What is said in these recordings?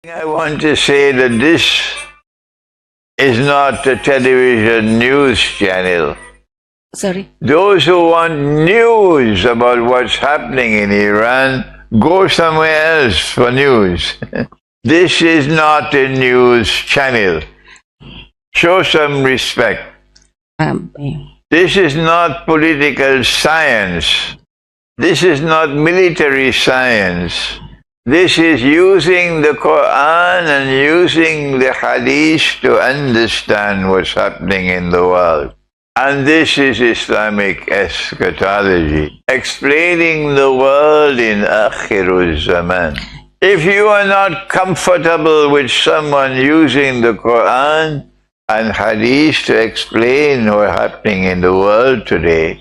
I want to say that this is not a television news channel. Sorry? Those who want news about what's happening in Iran, go somewhere else for news. This is not a news channel. Show some respect. This is not political science. This is not military science. This is using the Qur'an and using the Hadith to understand what's happening in the world. And this is Islamic eschatology, explaining the world in Akhir Zaman. If you are not comfortable with someone using the Qur'an and Hadith to explain what's happening in the world today,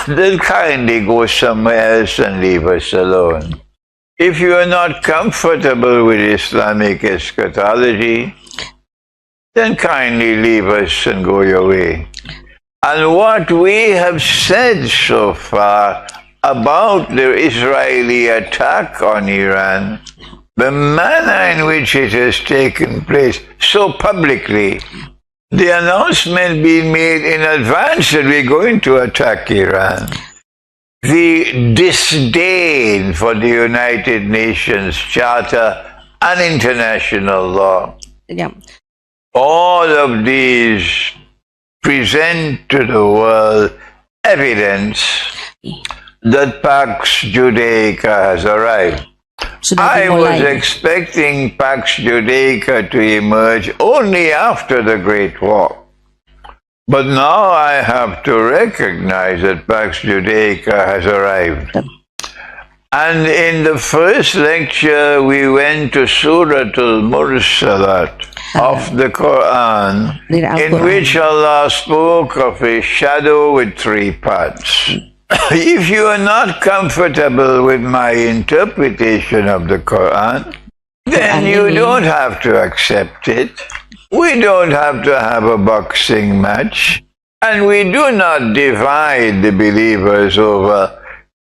then kindly go somewhere else and leave us alone. If you are not comfortable with Islamic eschatology, then kindly leave us and go your way. And what we have said so far about the Israeli attack on Iran, the manner in which it has taken place so publicly, the announcement being made in advance that we're going to attack Iran, the disdain for the United Nations Charter and international law. Yeah. All of these present to the world evidence that Pax Judaica has arrived. I was expecting Pax Judaica to emerge only after the Great War. But now I have to recognize that Pax Judaica has arrived. And in the first lecture, we went to Surah Al-Mursalat of the Qur'an, in which Allah spoke of a shadow with three parts. If you are not comfortable with my interpretation of the Qur'an, then you don't have to accept it. We don't have to have a boxing match. And we do not divide the believers over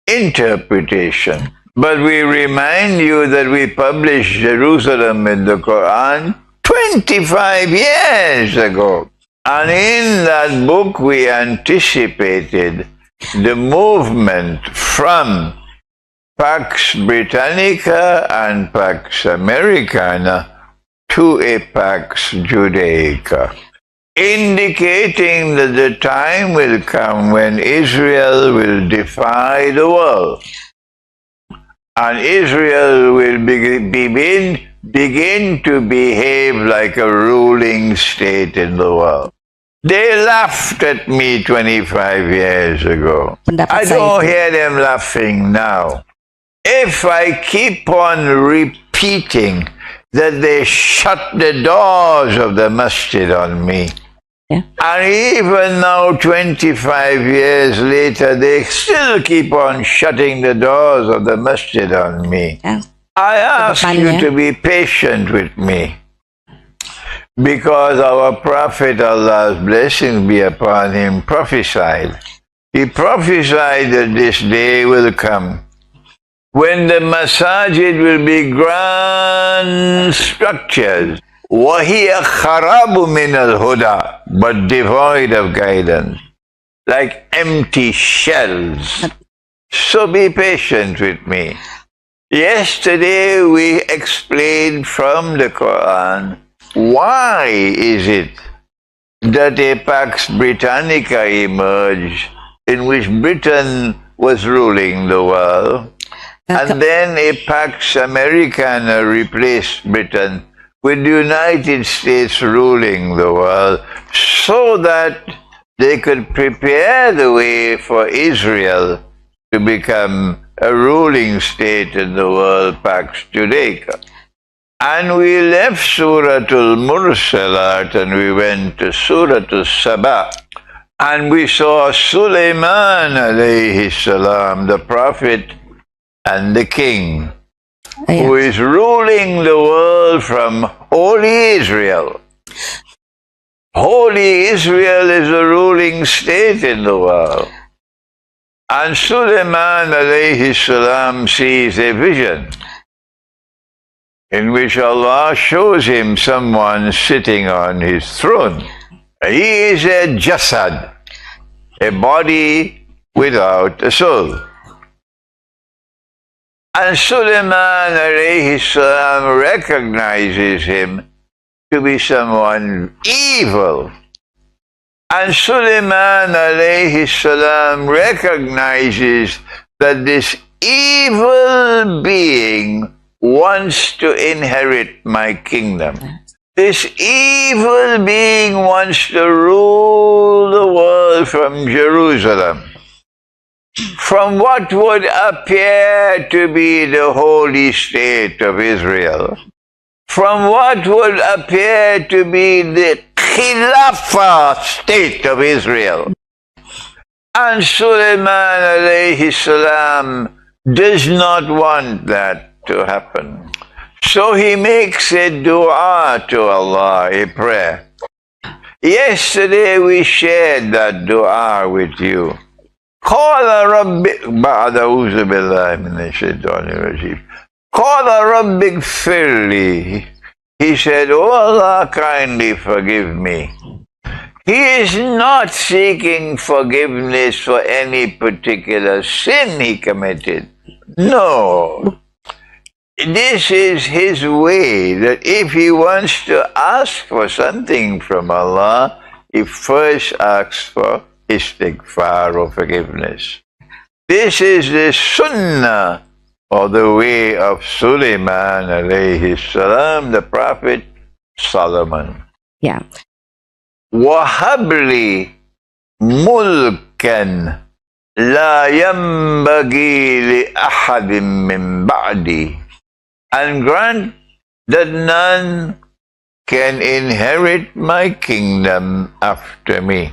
interpretation. But we remind you that we published Jerusalem in the Qur'an 25 years ago. And in that book we anticipated the movement from Pax Britannica and Pax Americana to a Pax Judaica, indicating that the time will come when Israel will defy the world. And Israel will begin to behave like a ruling state in the world. They laughed at me 25 years ago. I don't hear them laughing now. If I keep on repeating that they shut the doors of the masjid on me, and even now, 25 years later, they still keep on shutting the doors of the masjid on me. I ask you to be patient with me, because our Prophet, Allah's blessings be upon him, prophesied. He prophesied that this day will come when the masajid will be grand structures, وَهِيَ خَرَابُ مِنَ الْهُدَى, but devoid of guidance, like empty shells. So be patient with me. Yesterday we explained from the Qur'an why is it that a Pax Britannica emerged in which Britain was ruling the world, and then a Pax Americana replaced Britain with the United States ruling the world, so that they could prepare the way for Israel to become a ruling state in the world, Pax Judaica. And we left Surah Al-Mursalat and we went to Surah Al-Saba. And we saw Sulaiman alayhi salam, the prophet and the king, who is ruling the world from Holy Israel. Holy Israel is a ruling state in the world. And Sulaiman alayhi salam sees a vision in which Allah shows him someone sitting on his throne. He is a jasad, a body without a soul. And Sulaiman alayhi salam recognizes him to be someone evil. And Sulaiman alayhi salam recognizes that this evil being wants to inherit my kingdom. This evil being wants to rule the world from Jerusalem, from what would appear to be the holy state of Israel, from what would appear to be the Khilafah state of Israel. And Sulaiman alayhi salam does not want that to happen. So he makes a dua to Allah, a prayer. Yesterday we shared that dua with you. قال رب بعد أعوذ بالله من الشيطان الرجيم قال رب اغفر لي. He said, "Oh Allah, kindly forgive me." He is not seeking forgiveness for any particular sin he committed. No. This is his way, that if he wants to ask for something from Allah, he first asks for istighfar or forgiveness. This is the Sunnah, or the way of Sulaiman alayhi salam, the Prophet Solomon. Yeah. وَهَبْلِي مُلْكًا لَا يَنْبَغِي لِأَحَدٍ مِّن بَعْدِي. And grant that none can inherit my kingdom after me.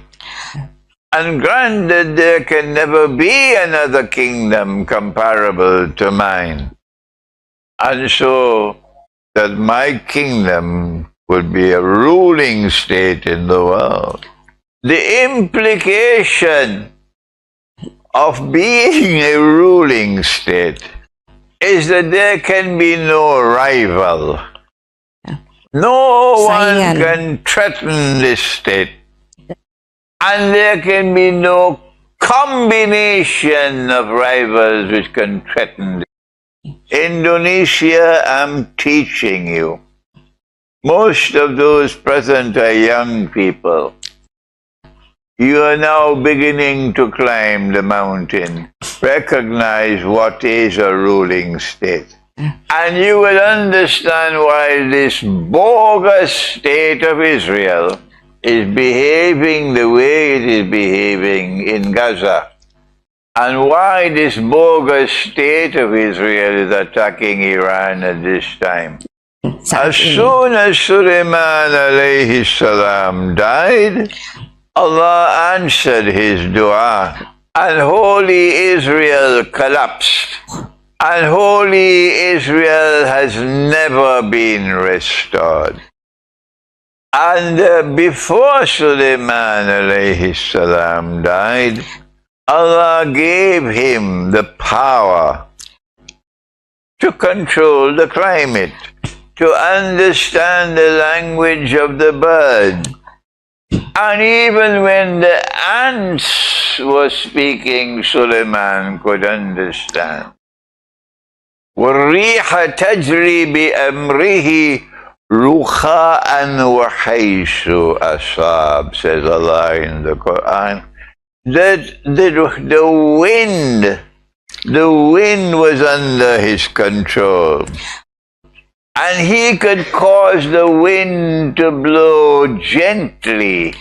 And grant that there can never be another kingdom comparable to mine. And so that my kingdom would be a ruling state in the world. The implication of being a ruling state is that there can be no rival. No one can threaten this state. And there can be no combination of rivals which can threaten it. Indonesia, I'm teaching you. Most of those present are young people. You are now beginning to climb the mountain. Recognize what is a ruling state. And you will understand why this bogus state of Israel is behaving the way it is behaving in Gaza, and why this bogus state of Israel is attacking Iran at this time. As soon as Sulaiman alayhi salam died, Allah answered his dua, and holy Israel collapsed, and holy Israel has never been restored. And before Sulaiman alayhi salam died, Allah gave him the power to control the climate, to understand the language of the bird. And even when the ants were speaking, Sulaiman could understand. وَالرِّيحَ تَجْرِي بِأَمْرِهِ رُخَاءً وَحَيْثُ أَصَابَ, says Allah in the Qur'an, that the wind was under his control. And he could cause the wind to blow gently.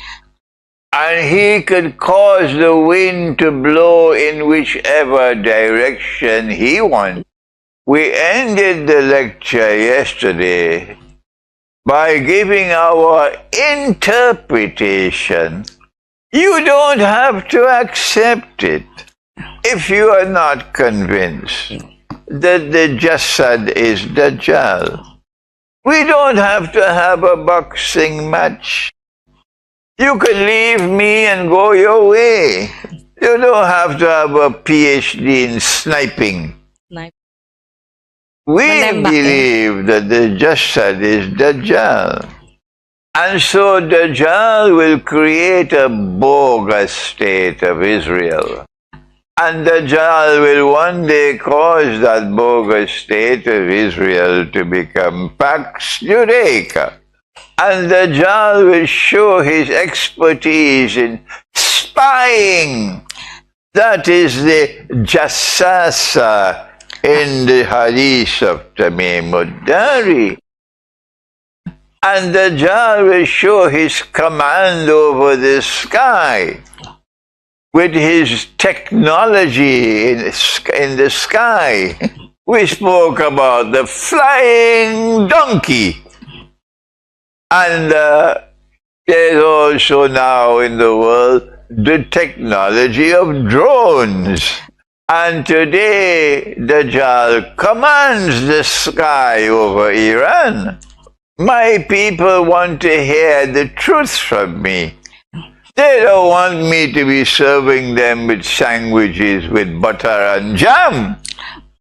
And he could cause the wind to blow in whichever direction he wanted. We ended the lecture yesterday by giving our interpretation. You don't have to accept it if you are not convinced that the jasad is dajjal. We don't have to have a boxing match. You can leave me and go your way. You don't have to have a PhD in sniping. We believe that the Jasad is Dajjal. And so Dajjal will create a bogus state of Israel. And Dajjal will one day cause that bogus state of Israel to become Pax Judaica. And Dajjal will show his expertise in spying. That is the Jassasa in the hadith of Tamim ud-Dari. And Dajjal will show his command over the sky with his technology in the sky. We spoke about the flying donkey. And there's also now in the world the technology of drones. And today, Dajjal commands the sky over Iran. My people want to hear the truth from me. They don't want me to be serving them with sandwiches with butter and jam.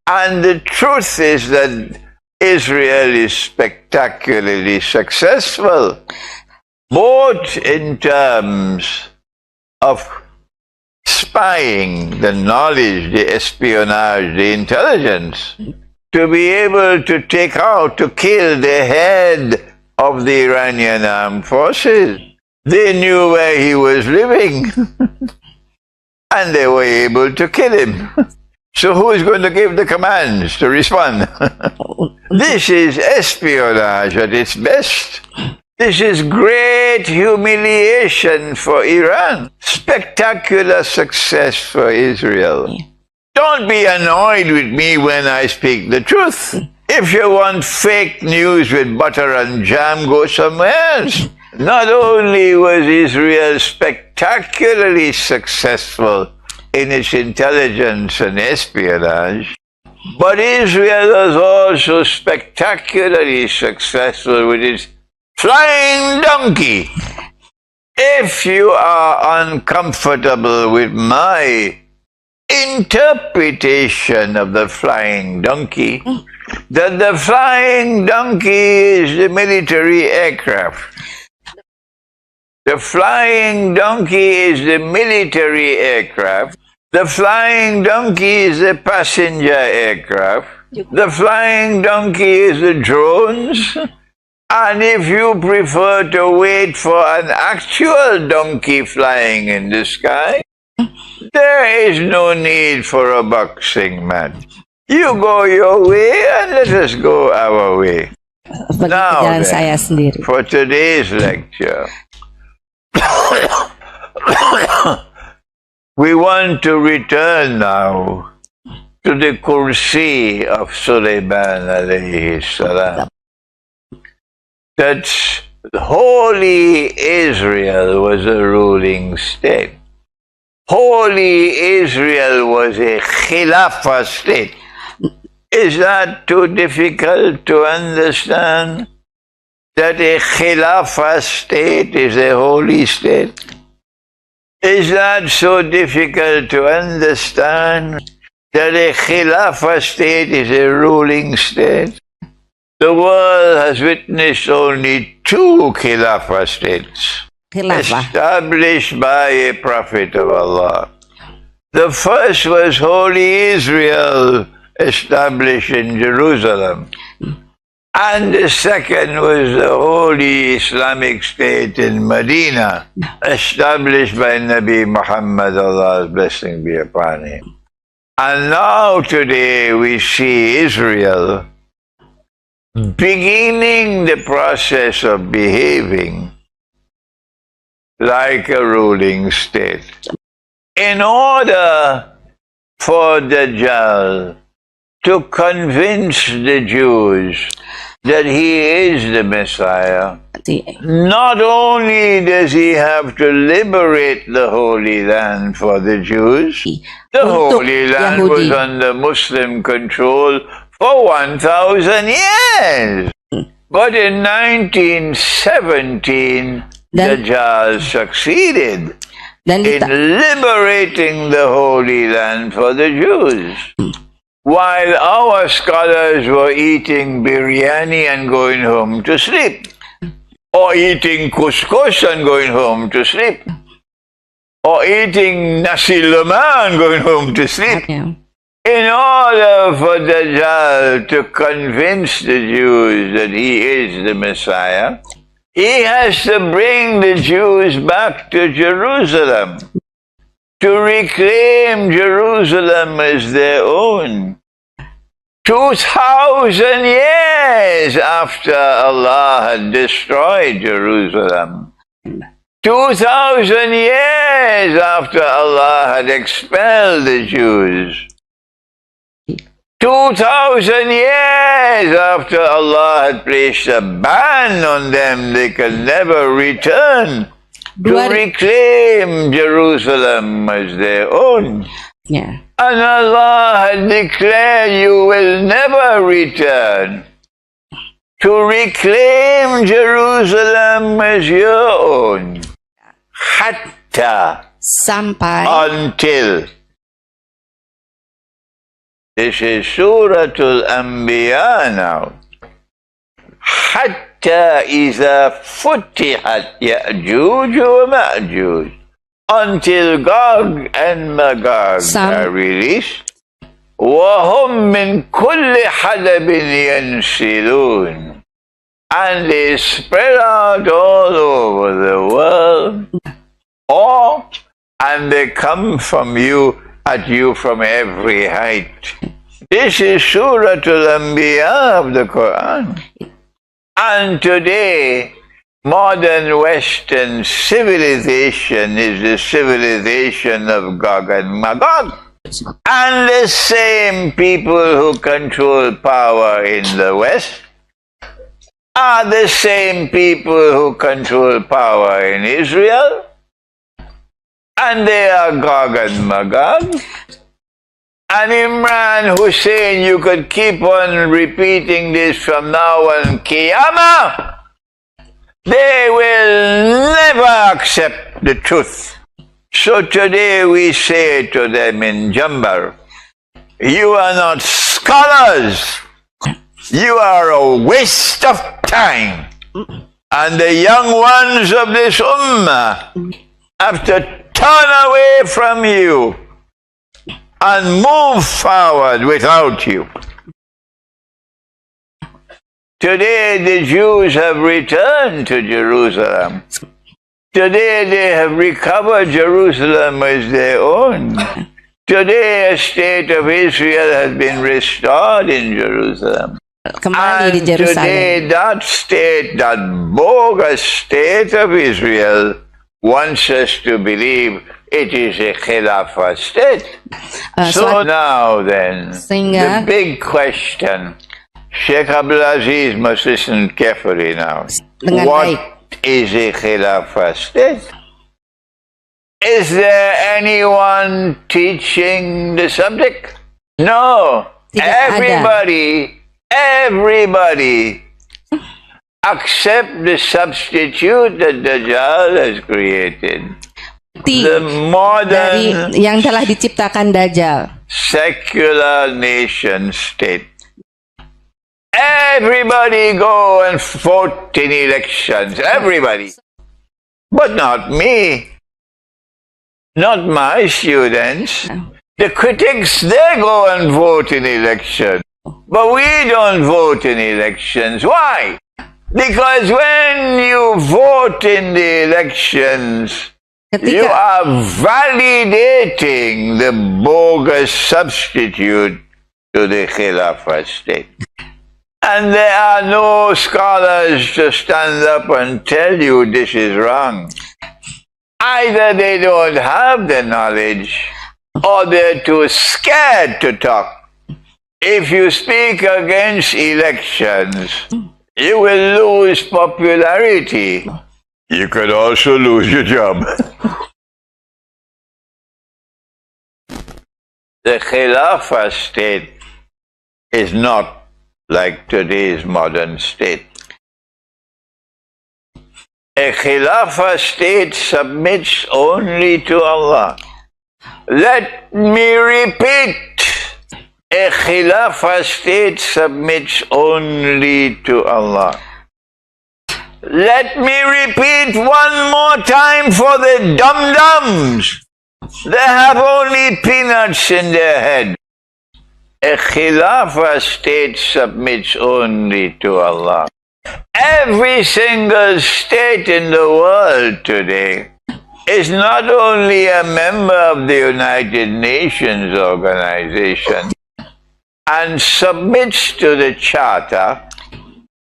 And the truth is that Israel is spectacularly successful, both in terms of spying, the knowledge, the espionage, the intelligence, to be able to take out, to kill the head of the Iranian armed forces. They knew where he was living, and they were able to kill him. So who is going to give the commands to respond? This is espionage at its best. This is great humiliation for Iran. Spectacular success for Israel. Don't be annoyed with me when I speak the truth. If you want fake news with butter and jam, go somewhere else. Not only was Israel spectacularly successful in its intelligence and espionage, but Israel was also spectacularly successful with its flying donkey. If you are uncomfortable with my interpretation of the flying donkey, that the flying donkey is the military aircraft. The flying donkey is the military aircraft. The flying donkey is the passenger aircraft. The flying donkey is the drones. And if you prefer to wait for an actual donkey flying in the sky, there is no need for a boxing match. You go your way and let us go our way. Now then, for today's lecture, we want to return now to the kursi of Sulaiman alayhi salam. That holy Israel was a ruling state. Holy Israel was a Khilafah state. Is that too difficult to understand? That a Khilafah state is a holy state? Is that so difficult to understand? That a Khilafah state is a ruling state? The world has witnessed only two Khilafah states established by a prophet of Allah. The first was Holy Israel, established in Jerusalem. And the second was the Holy Islamic State in Medina, established by Nabi Muhammad, Allah's blessing be upon him. And now today we see Israel beginning the process of behaving like a ruling state. In order for Dajjal to convince the Jews that he is the Messiah, not only does he have to liberate the Holy Land for the Jews, the Holy Land was under Muslim control for 1,000 years. But in 1917, Dajjal succeeded in liberating the Holy Land for the Jews. while our scholars were eating biryani and going home to sleep, or eating couscous and going home to sleep, or eating nasi lemak and going home to sleep. Yeah. In order for Dajjal to convince the Jews that he is the Messiah, he has to bring the Jews back to Jerusalem, to reclaim Jerusalem as their own. 2,000 years after Allah had destroyed Jerusalem, 2,000 years after Allah had expelled the Jews, 2,000 years after Allah had placed a ban on them, they can never return to reclaim Jerusalem as their own. Yeah. And Allah had declared you will never return to reclaim Jerusalem as your own. Hatta. Sampai. Until. This is Suratul Anbiya now. Hatta iza futihat Ya'juj wa Ma'juj. Until Gog and Magog are released. وَهُمْ مِنْ كُلِّ حَدَبٍ يَنْسِلُونَ. And they spread out all over the world. And they come at you from every height. This is Suratul Anbiya of the Qur'an. And today, modern Western civilization is the civilization of Gog and Magog. And the same people who control power in the West are the same people who control power in Israel. And they are Gog and Magog. And Imran Hosein, you could keep on repeating this from now on Qiyamah. They will never accept the truth. So today we say to them in Jambar, you are not scholars. You are a waste of time. And the young ones of this Ummah have to turn away from you and move forward without you. Today the Jews have returned to Jerusalem. Today they have recovered Jerusalem as their own. Today a state of Israel has been restored in Jerusalem. Kembali di And Jerusalem. today that state, that bogus state of Israel, wants us to believe it is a Khilafah state. So now then, the big question, Sheikh Abdulaziz must listen carefully now. What is a Khilafah state? Is there anyone teaching the subject? No. Everybody accept the substitute that Dajjal has created. The modern yang telah diciptakan Dajjal. Secular nation state. Everybody go and vote in elections. Everybody. But not me. Not my students. The critics, they go and vote in elections. But we don't vote in elections. Why? Because when you vote in the elections, you are validating the bogus substitute to the Khilafah state. And there are no scholars to stand up and tell you this is wrong. Either they don't have the knowledge, or they're too scared to talk. If you speak against elections, you will lose popularity. You could also lose your job. The Khilafah state is not like today's modern state. A Khilafah state submits only to Allah. Let me repeat, A Khilafah state submits only to Allah. Let me repeat one more time for the dum-dums. They have only peanuts in their head. A Khilafah state submits only to Allah. Every single state in the world today is not only a member of the United Nations organization and submits to the Charter.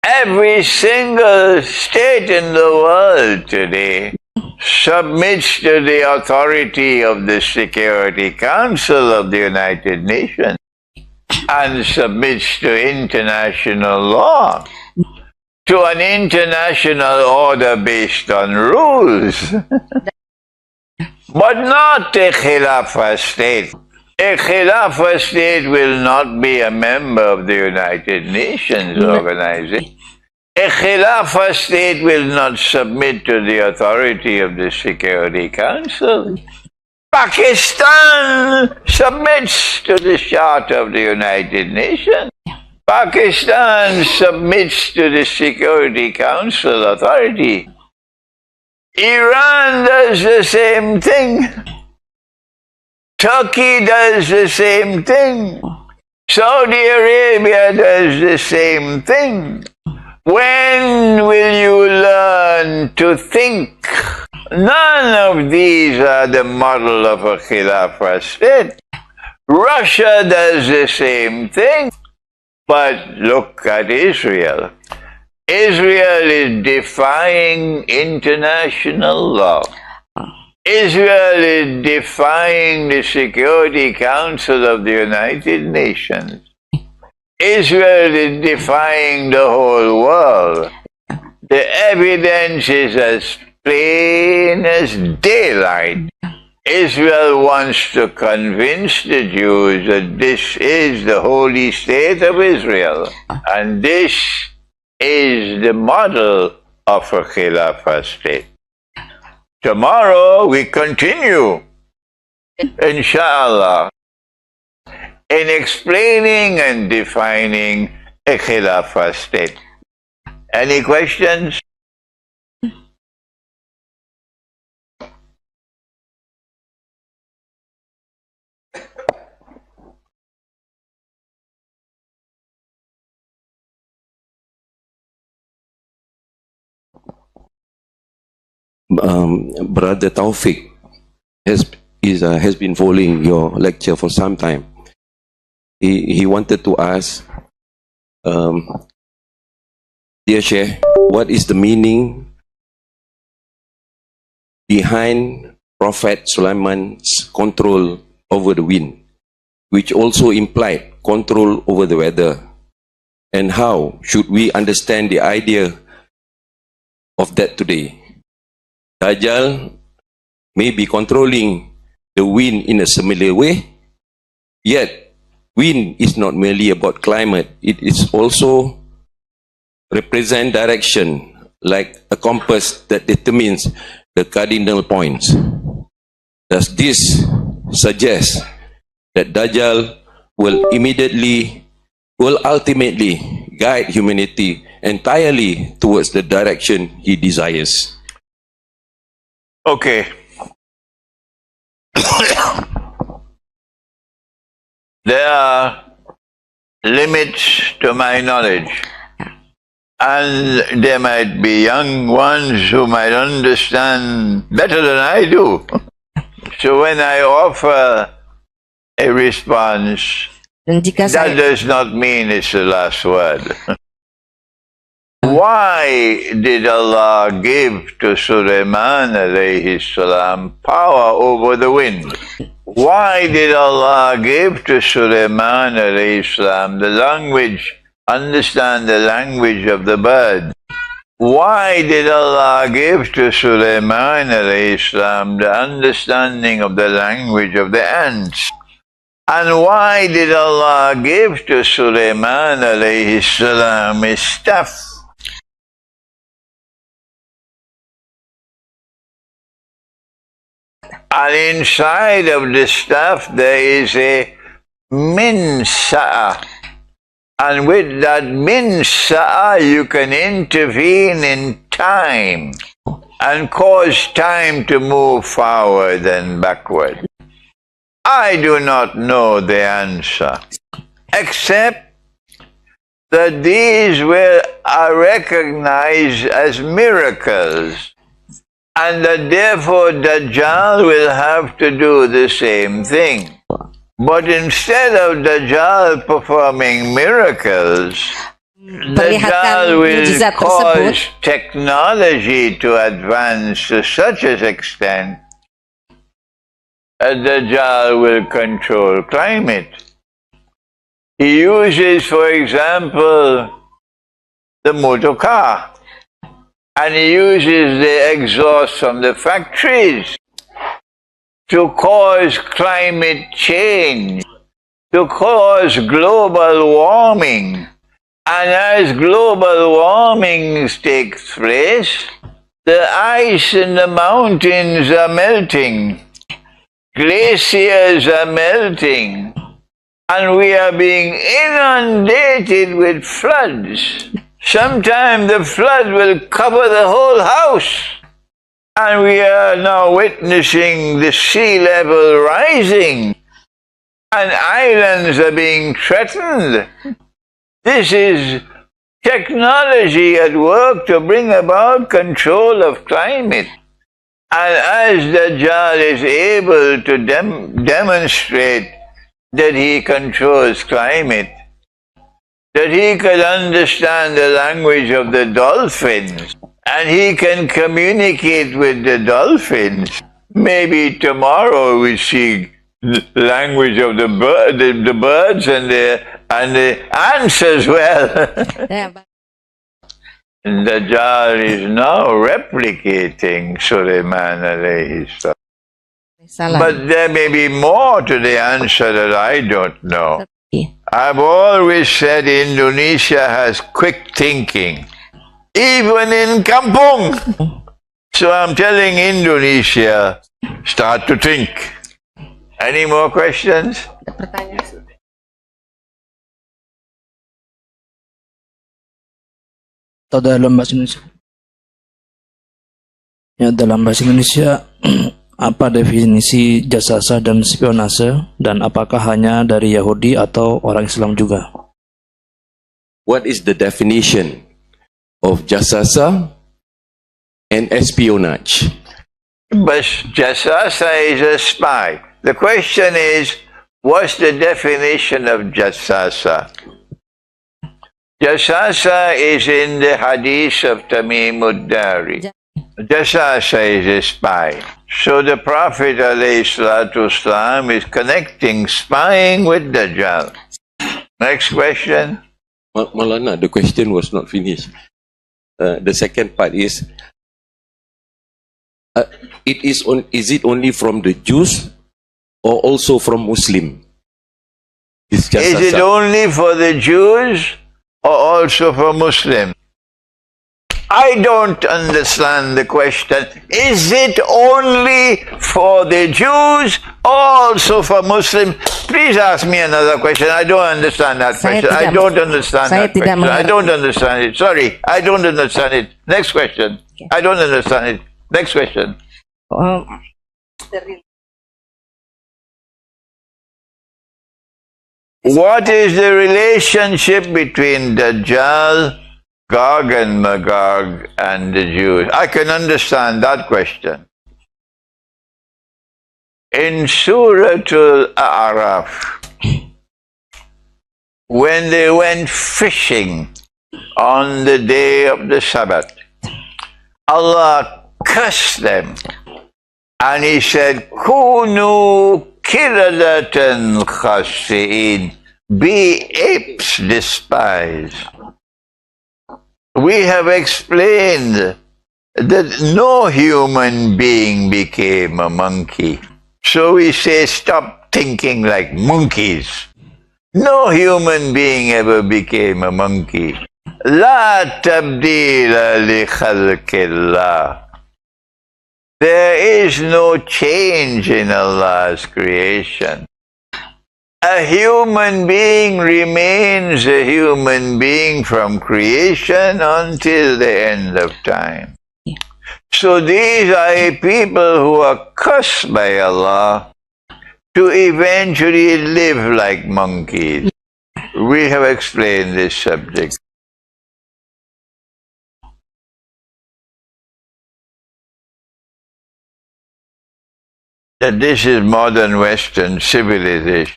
Every single state in the world today submits to the authority of the Security Council of the United Nations and submits to international law, to an international order based on rules, but not a Khilafah state. A Khilafah state will not be a member of the United Nations organization. A Khilafah state will not submit to the authority of the Security Council. Pakistan submits to the Charter of the United Nations. Pakistan submits to the Security Council authority. Iran does the same thing. Turkey does the same thing. Saudi Arabia does the same thing. When will you learn to think? None of these are the model of a Khilafah state. Russia does the same thing. But look at Israel. Israel is defying international law. Israel is defying the Security Council of the United Nations. Israel is defying the whole world. The evidence is as plain as daylight. Israel wants to convince the Jews that this is the holy state of Israel, and this is the model of a Khilafah state. Tomorrow we continue, inshallah, in explaining and defining a Khilafah state. Any questions? Brother Taufik has been following your lecture for some time. He wanted to ask, dear Sheikh, what is the meaning behind Prophet Sulaiman's control over the wind, which also implied control over the weather? And how should we understand the idea of that today? Dajjal may be controlling the wind in a similar way, yet wind is not merely about climate, it is also represent direction, like a compass that determines the cardinal points. Does this suggest that Dajjal will ultimately guide humanity entirely towards the direction he desires? Okay. There are limits to my knowledge, and there might be young ones who might understand better than I do. So when I offer a response, that does not mean it's the last word. Why did Allah give to Sulaiman alayhi salam power over the wind? Why did Allah give to Sulaiman alayhi salam the language, understand the language of the bird? Why did Allah give to Sulaiman alayhi salam the understanding of the language of the ants? And why did Allah give to Sulaiman alayhi salam a staff? And inside of the staff there is a min sa'a. And with that min sa'a, you can intervene in time and cause time to move forward and backward. I do not know the answer, except that these are recognized as miracles, and that therefore Dajjal will have to do the same thing. But instead of Dajjal performing miracles, Dajjal will cause technology to advance to such an extent that Dajjal will control climate. He uses, for example, the motor car, and he uses the exhaust from the factories to cause climate change, to cause global warming. And as global warming takes place, the ice in the mountains are melting, glaciers are melting, and we are being inundated with floods. Sometime the flood will cover the whole house. And we are now witnessing the sea level rising, and islands are being threatened. This is technology at work to bring about control of climate. And as Dajjal is able to demonstrate that he controls climate, that he can understand the language of the dolphins, and he can communicate with the dolphins. Maybe tomorrow we see the language of the birds and the ants as well. Dajjal is now replicating Sulaiman alayhi salam. But there may be more to the answer that I don't know. I've always said Indonesia has quick thinking, even in kampung. So I'm telling Indonesia, start to think. Any more questions? Atau dalam bahasa Indonesia. Ya, dalam bahasa Indonesia, apa definisi jasasa dan spionase, dan apakah hanya dari Yahudi atau orang Islam juga? What is the definition of jasasa and espionage? But jasasa is a spy. The question is, what's the definition of jasasa? Jasasa is in the hadith of Tamim ud-Dari. Jasasa is a spy. So the Prophet ﷺ is connecting spying with Dajjal. Next question. Malana, the question was not finished. The second part is, is it only from the Jews or also from Muslim? Is it only for the Jews or also for Muslims? I don't understand the question. Is it only for the Jews or also for Muslims? Please ask me another question. I don't understand that question. I don't understand that question. I don't understand it. Sorry, I don't understand it. Next question. I don't understand it. Next question. What is the relationship between Dajjal, Gog and Magog, and the Jews? I can understand that question. In Surah Al-A'raf, when they went fishing on the day of the Sabbath, Allah cursed them, and He said, Kunu kiradatan khasi'in, be apes despised. We have explained that no human being became a monkey. So we say, stop thinking like monkeys. No human being ever became a monkey. La tabdila li khalqillah. There is no change in Allah's creation. A human being remains a human being from creation until the end of time. So these are a people who are cursed by Allah to eventually live like monkeys. We have explained this subject. That this is modern Western civilization,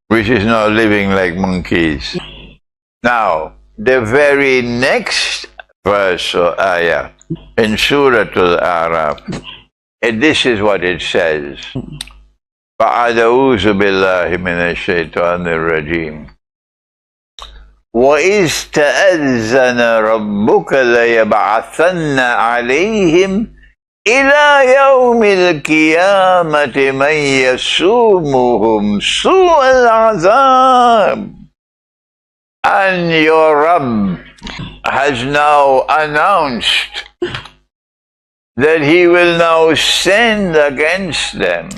which is now living like monkeys. Now, the very next verse or ayah in Surah Al-Araf, this is what it says. فَأَعُوذُ بِاللَّهِ مِنَ الشَّيْطَانِ الرَّجِيمِ وَإِذْ تَأَذَّنَ رَبُّكَ لَيَبْعَثَنَّ عَلَيْهِمْ إِلَى يَوْمِ الْقِيَامَةِ مَنْ يَسُومُهُمْ سُوءَ الْعَذَابِ. And your Rabb has now announced that He will now send against them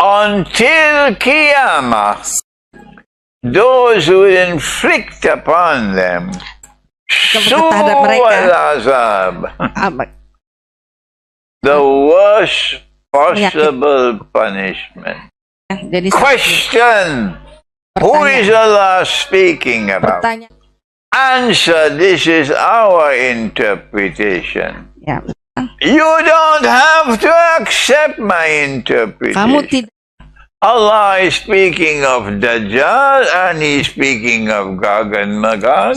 until Qiyamah those who will inflict upon them su'al azab, the worst possible punishment. Question: who is Allah speaking about? Answer: this is our interpretation. You don't have to accept my interpretation. Allah is speaking of Dajjal, and He's speaking of Gog and Magog,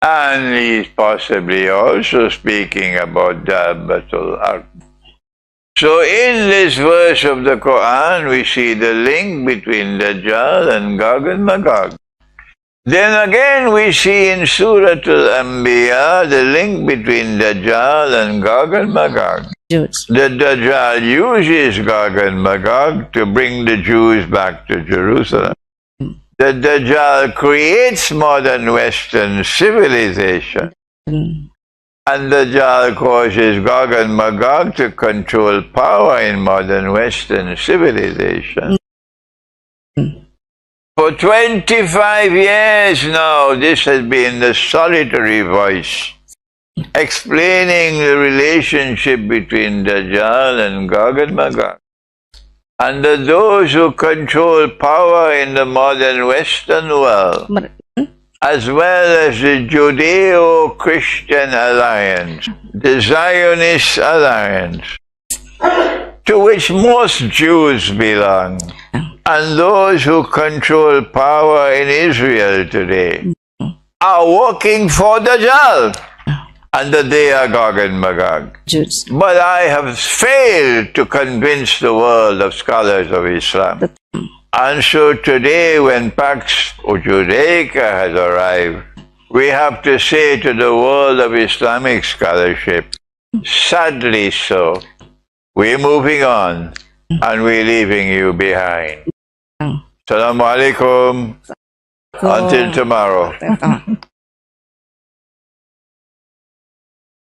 and He's possibly also speaking about Dabbatul Ard. So in this verse of the Qur'an, we see the link between Dajjal and Gog and Magog. Then again, we see in Surah Al-Anbiya the link between Dajjal and Gog and Magog. The Dajjal uses Gog and Magog to bring the Jews back to Jerusalem. The Dajjal creates modern Western civilization. And Dajjal causes Gog and Magog to control power in modern Western civilization. For 25 years now, this has been the solitary voice explaining the relationship between Dajjal and Gog and Magog. And those who control power in the modern Western world, as well as the Judeo-Christian alliance, the Zionist alliance, to which most Jews belong, and those who control power in Israel today, are working for Dajjal, and that they are Gog and Magog. But I have failed to convince the world of scholars of Islam. And so today, when Pax Judaica has arrived, we have to say to the world of Islamic scholarship, sadly so, we're moving on and we're leaving you behind. Assalamu Alaikum. Until tomorrow.